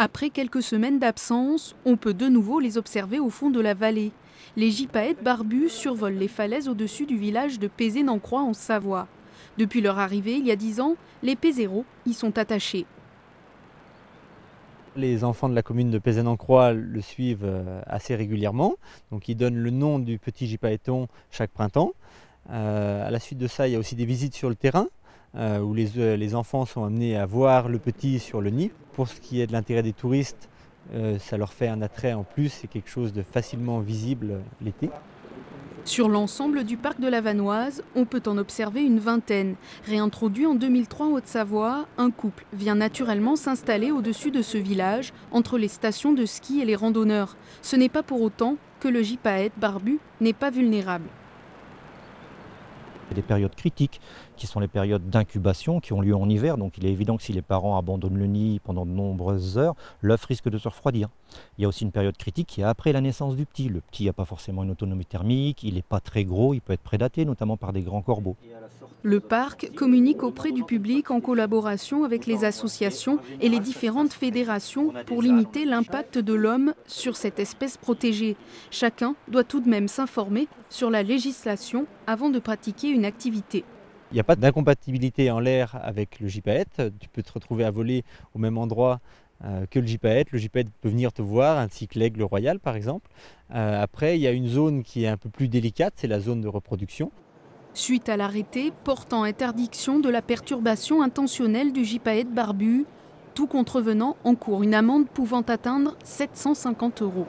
Après quelques semaines d'absence, on peut de nouveau les observer au fond de la vallée. Les gypaètes barbus survolent les falaises au-dessus du village de Pézé-Nancroix en Savoie. Depuis leur arrivée, il y a 10 ans, les pézéros y sont attachés. Les enfants de la commune de Pézé-Nancroix le suivent assez régulièrement. Donc ils donnent le nom du petit gypaèton chaque printemps. À la suite de ça, il y a aussi des visites sur le terrain où les enfants sont amenés à voir le petit sur le nid. Pour ce qui est de l'intérêt des touristes, ça leur fait un attrait en plus, c'est quelque chose de facilement visible l'été. Sur l'ensemble du parc de la Vanoise, on peut en observer une vingtaine. Réintroduit en 2003 en Haute-Savoie, un couple vient naturellement s'installer au-dessus de ce village, entre les stations de ski et les randonneurs. Ce n'est pas pour autant que le gypaète barbu n'est pas vulnérable. Il y a des périodes critiques qui sont les périodes d'incubation qui ont lieu en hiver. Donc il est évident que si les parents abandonnent le nid pendant de nombreuses heures, l'œuf risque de se refroidir. Il y a aussi une période critique qui est après la naissance du petit. Le petit n'a pas forcément une autonomie thermique, il n'est pas très gros, il peut être prédaté, notamment par des grands corbeaux. Le parc communique auprès du public en collaboration avec les associations et les différentes fédérations pour limiter l'impact de l'homme sur cette espèce protégée. Chacun doit tout de même s'informer sur la législation avant de pratiquer une activité. Il n'y a pas d'incompatibilité en l'air avec le gypaète. Tu peux te retrouver à voler au même endroit que le gypaète. Le gypaète peut venir te voir, ainsi que l'aigle royal par exemple. Après, il y a une zone qui est un peu plus délicate, c'est la zone de reproduction. Suite à l'arrêté portant interdiction de la perturbation intentionnelle du gypaète barbu, tout contrevenant encourt une amende pouvant atteindre 750 €.